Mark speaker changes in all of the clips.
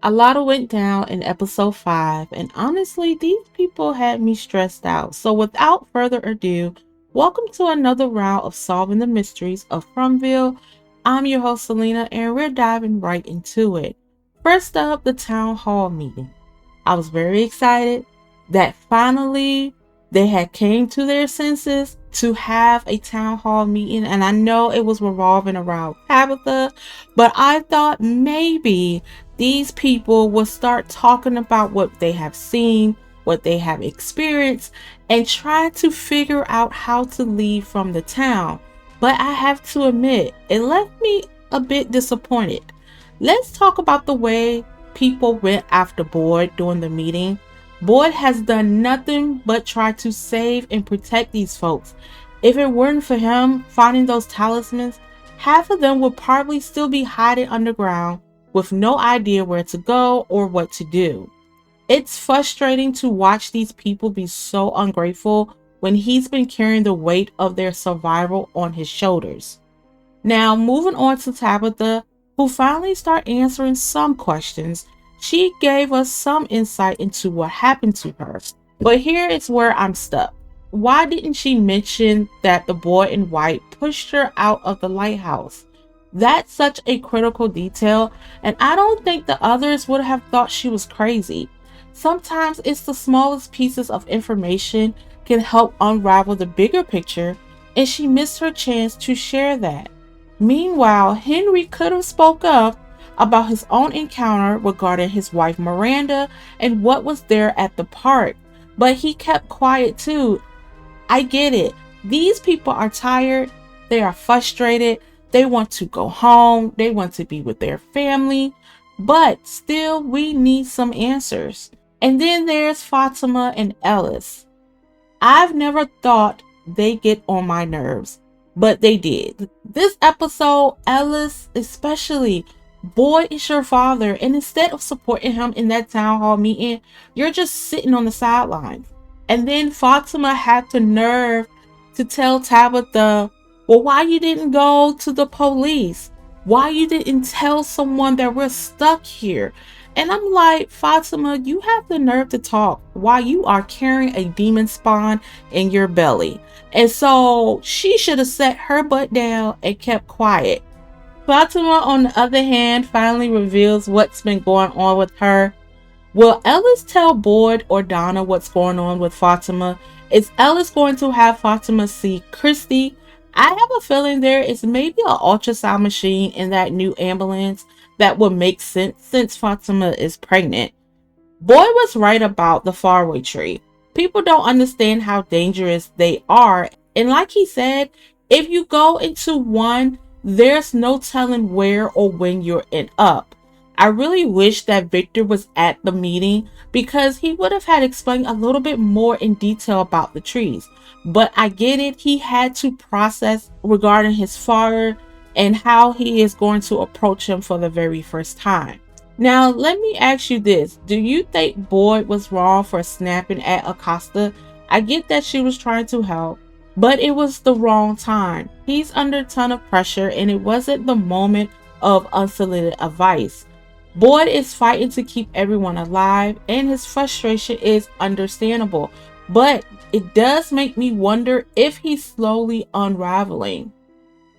Speaker 1: A lot went down in episode 5, and honestly, these people had me stressed out. So, without further ado, welcome to another round of Solving the Mysteries of Fromville. I'm your host, Selena, and we're diving right into it. First up, the town hall meeting. I was very excited that finally they had came to their senses to have a town hall meeting, and I know it was revolving around Tabitha, but I thought maybe these people will start talking about what they have seen, what they have experienced, and try to figure out how to leave from the town. But I have to admit, it left me a bit disappointed. Let's talk about the way people went after Boyd during the meeting. Boyd has done nothing but try to save and protect these folks. If it weren't for him finding those talismans, half of them would probably still be hiding underground with no idea where to go or what to do. It's frustrating to watch these people be so ungrateful when he's been carrying the weight of their survival on his shoulders. Now, moving on to Tabitha, who finally started answering some questions. She gave us some insight into what happened to her. But here is where I'm stuck. Why didn't she mention that the boy in white pushed her out of the lighthouse? That's such a critical detail, and I don't think the others would have thought she was crazy. Sometimes it's the smallest pieces of information can help unravel the bigger picture, and she missed her chance to share that. Meanwhile, Henry could have spoke up about his own encounter regarding his wife Miranda and what was there at the park, but he kept quiet too. I get it. These people are tired, they are frustrated, they want to go home, they want to be with their family, but still we need some answers. And then there's Fatima and Ellis. I've never thought they get on my nerves, but they did. This episode, Ellis especially, boy is your father, and instead of supporting him in that town hall meeting, you're just sitting on the sidelines. And then Fatima had the nerve to tell Tabitha, well, why you didn't go to the police? Why you didn't tell someone that we're stuck here? And I'm like, Fatima, you have the nerve to talk while you are carrying a demon spawn in your belly. And so she should have set her butt down and kept quiet. Fatima, on the other hand, finally reveals what's been going on with her. Will Ellis tell Boyd or Donna what's going on with Fatima? Is Ellis going to have Fatima see Christy? I have a feeling there is maybe an ultrasound machine in that new ambulance that would make sense since Fatima is pregnant. Boyd was right about the faraway tree. People don't understand how dangerous they are, and like he said, if you go into one, there's no telling where or when you're end up. I really wish that Victor was at the meeting because he would have had explained a little bit more in detail about the trees. But I get it, he had to process regarding his father and how he is going to approach him for the very first time. Now, let me ask you this. Do you think Boyd was wrong for snapping at Acosta? I get that she was trying to help, but it was the wrong time. He's under a ton of pressure and it wasn't the moment of unsolicited advice. Boyd is fighting to keep everyone alive and his frustration is understandable, but it does make me wonder if he's slowly unraveling.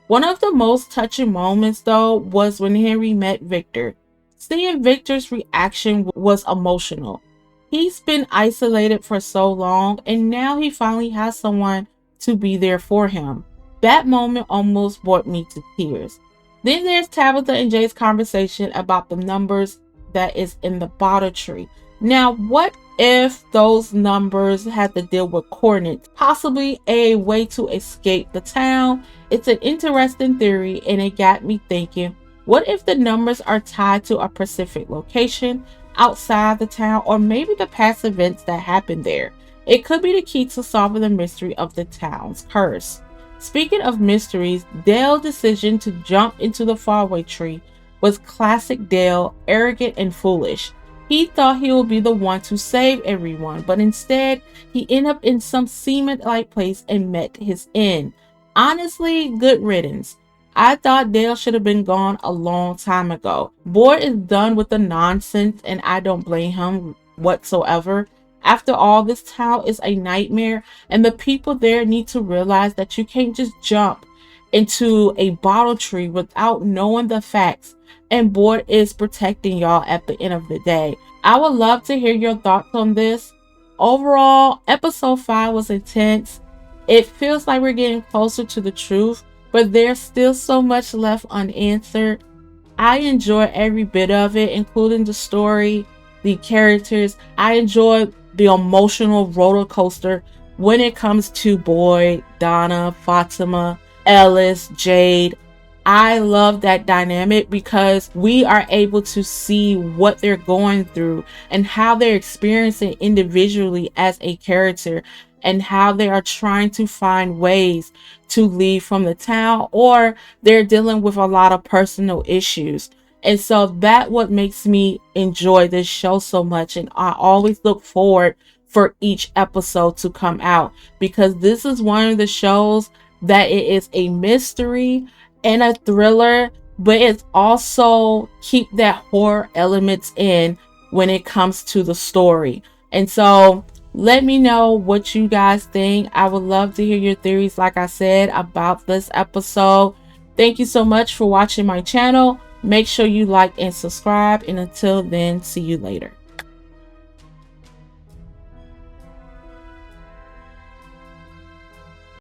Speaker 1: One of the most touching moments though was when Henry met Victor. Seeing Victor's reaction was emotional. He's been isolated for so long and now he finally has someone to be there for him. That moment almost brought me to tears. Then there's Tabitha and Jay's conversation about the numbers that is in the bottle tree. Now, what if those numbers had to deal with coordinates, possibly a way to escape the town? It's an interesting theory and it got me thinking, what if the numbers are tied to a specific location outside the town or maybe the past events that happened there? It could be the key to solving the mystery of the town's curse. Speaking of mysteries, Dale's decision to jump into the faraway tree was classic Dale, arrogant and foolish. He thought he would be the one to save everyone, but instead, he ended up in some cement-like place and met his end. Honestly, good riddance. I thought Dale should have been gone a long time ago. Boyd is done with the nonsense, and I don't blame him whatsoever. After all, this town is a nightmare, and the people there need to realize that you can't just jump into a bottle tree without knowing the facts. And Boyd is protecting y'all at the end of the day. I would love to hear your thoughts on this. Overall, episode 5 was intense. It feels like we're getting closer to the truth, but there's still so much left unanswered. I enjoy every bit of it, including the story, the characters. I enjoy the emotional roller coaster when it comes to Boyd, Donna, Fatima, Ellis, Jade. I love that dynamic because we are able to see what they're going through and how they're experiencing individually as a character, and how they are trying to find ways to leave from the town, or they're dealing with a lot of personal issues. And so that what makes me enjoy this show so much, and I always look forward for each episode to come out, because this is one of the shows that it is a mystery and a thriller, but it's also keep that horror elements in when it comes to the story. And so let me know what you guys think. I would love to hear your theories, like I said, about this episode. Thank you so much for watching my channel. Make sure you like and subscribe, and until then, see you later.